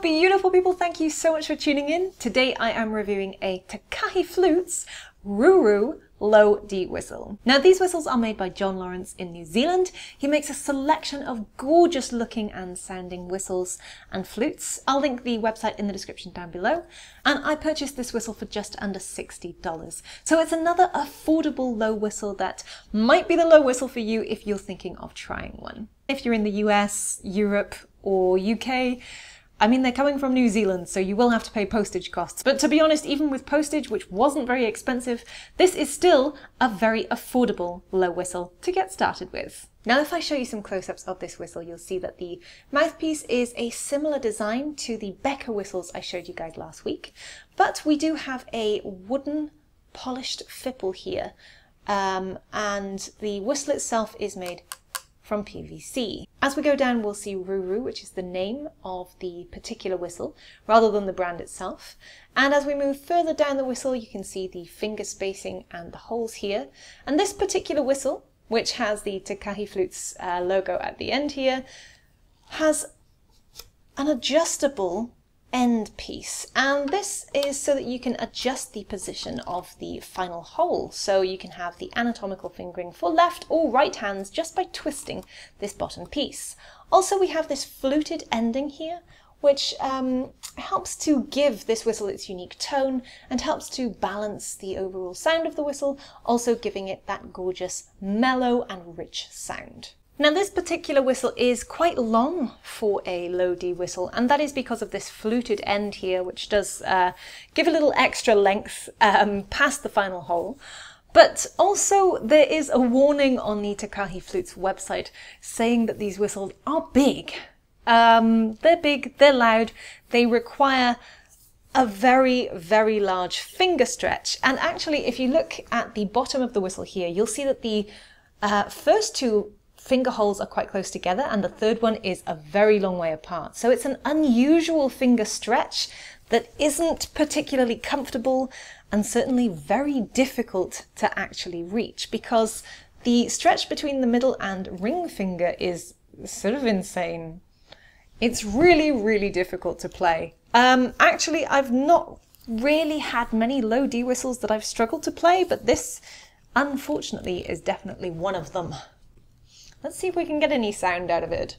Hello beautiful people, thank you so much for tuning in. Today I am reviewing a Takahe Flutes Ruru low D whistle. Now these whistles are made by John Lawrence in New Zealand. He makes a selection of gorgeous looking and sounding whistles and flutes. I'll link the website in the description down below. And I purchased this whistle for just under $60. So it's another affordable low whistle that might be the low whistle for you if you're thinking of trying one. If you're in the US, Europe or UK, I mean, they're coming from New Zealand, so you will have to pay postage costs. But to be honest, even with postage, which wasn't very expensive, this is still a very affordable low whistle to get started with. Now, if I show you some close-ups of this whistle, you'll see that the mouthpiece is a similar design to the Becker whistles I showed you guys last week. But we do have a wooden polished fipple here, and the whistle itself is made from PVC. As we go down, we'll see Ruru, which is the name of the particular whistle, rather than the brand itself. And as we move further down the whistle, you can see the finger spacing and the holes here. And this particular whistle, which has the Takahe Flutes logo at the end here, has an adjustable end piece, and this is so that you can adjust the position of the final hole, so you can have the anatomical fingering for left or right hands just by twisting this bottom piece. Also, we have this fluted ending here, which helps to give this whistle its unique tone and helps to balance the overall sound of the whistle, also giving it that gorgeous mellow and rich sound. Now this particular whistle is quite long for a low D whistle, and that is because of this fluted end here, which does give a little extra length past the final hole. But also there is a warning on the Takahe Flutes website saying that these whistles are big. They're big, they're loud, they require a very, very large finger stretch. And actually, if you look at the bottom of the whistle here, you'll see that the first two finger holes are quite close together and the third one is a very long way apart. So it's an unusual finger stretch that isn't particularly comfortable and certainly very difficult to actually reach, because the stretch between the middle and ring finger is sort of insane. It's really, really difficult to play. Actually, I've not really had many low D whistles that I've struggled to play, but this unfortunately is definitely one of them. Let's see if we can get any sound out of it.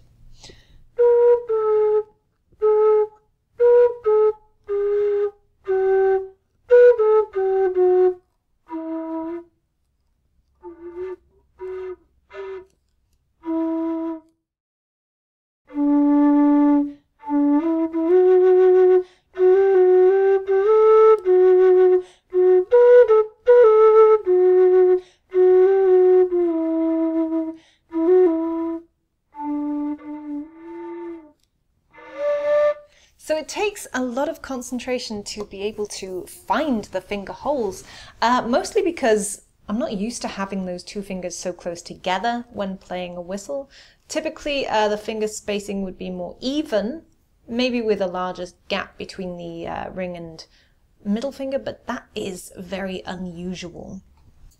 So it takes a lot of concentration to be able to find the finger holes, mostly because I'm not used to having those two fingers so close together when playing a whistle. Typically the finger spacing would be more even, maybe with a larger gap between the ring and middle finger, but that is very unusual.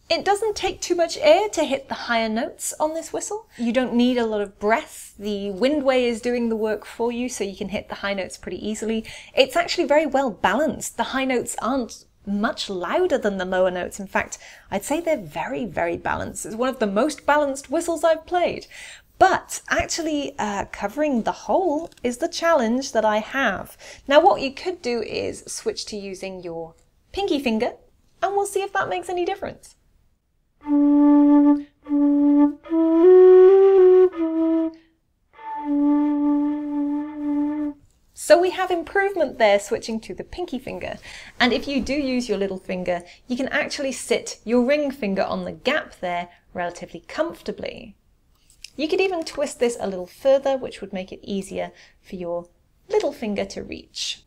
It doesn't take too much air to hit the higher notes on this whistle. You don't need a lot of breath. The windway is doing the work for you, so you can hit the high notes pretty easily. It's actually very well balanced. The high notes aren't much louder than the lower notes. In fact, I'd say they're very, very balanced. It's one of the most balanced whistles I've played. But actually covering the hole is the challenge that I have. Now what you could do is switch to using your pinky finger, and we'll see if that makes any difference. So we have improvement there switching to the pinky finger. And if you do use your little finger, you can actually sit your ring finger on the gap there relatively comfortably. You could even twist this a little further, which would make it easier for your little finger to reach.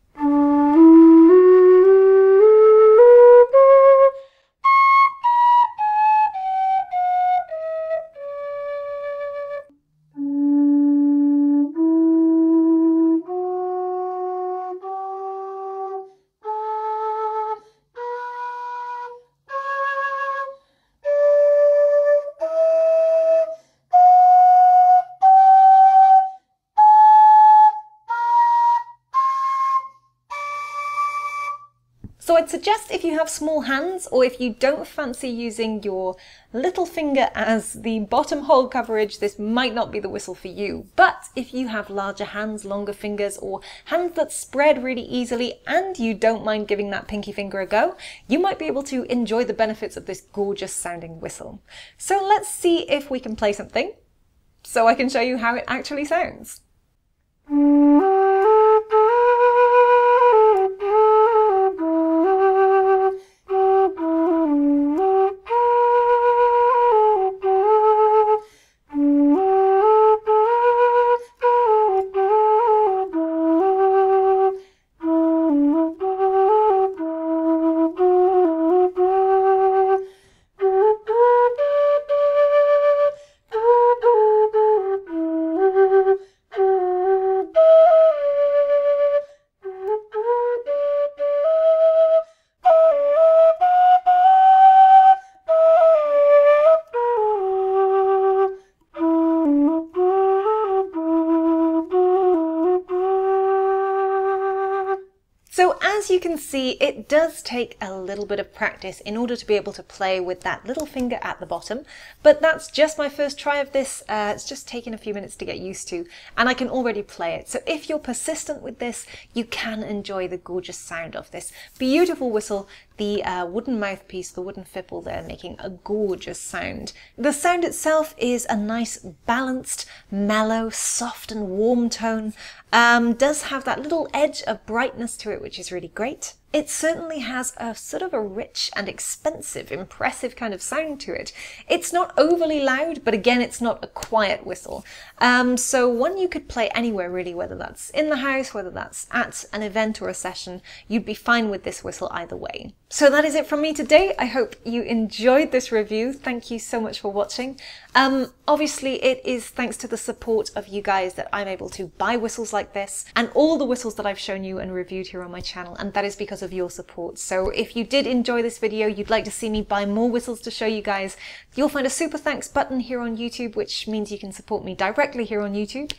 So I'd suggest if you have small hands, or if you don't fancy using your little finger as the bottom hole coverage, this might not be the whistle for you. But if you have larger hands, longer fingers, or hands that spread really easily, and you don't mind giving that pinky finger a go, you might be able to enjoy the benefits of this gorgeous sounding whistle. So let's see if we can play something, so I can show you how it actually sounds. So as you can see, it does take a little bit of practice in order to be able to play with that little finger at the bottom, but that's just my first try of this. It's just taken a few minutes to get used to, and I can already play it. So if you're persistent with this, you can enjoy the gorgeous sound of this beautiful whistle, the wooden mouthpiece, the wooden fipple there making a gorgeous sound. The sound itself is a nice, balanced, mellow, soft and warm tone. Does have that little edge of brightness to it, which is really great. It certainly has a sort of a rich and expensive, impressive kind of sound to it. It's not overly loud, but again, it's not a quiet whistle. So one you could play anywhere really, whether that's in the house, whether that's at an event or a session, you'd be fine with this whistle either way. So that is it from me today. I hope you enjoyed this review. Thank you so much for watching. Obviously it is thanks to the support of you guys that I'm able to buy whistles like this and all the whistles that I've shown you and reviewed here on my channel, and that is because of your support. So if you did enjoy this video, you'd like to see me buy more whistles to show you guys, you'll find a super thanks button here on YouTube, which means you can support me directly here on YouTube.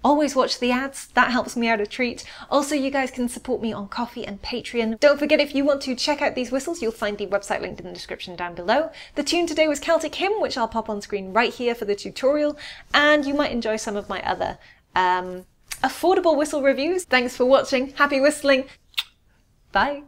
Always watch the ads, that helps me out a treat. Also, you guys can support me on Ko-fi and Patreon. Don't forget, if you want to check out these whistles, you'll find the website linked in the description down below. The tune today was Celtic Hymn, which I'll pop on screen right here for the tutorial, and you might enjoy some of my other affordable whistle reviews. Thanks for watching, happy whistling, bye!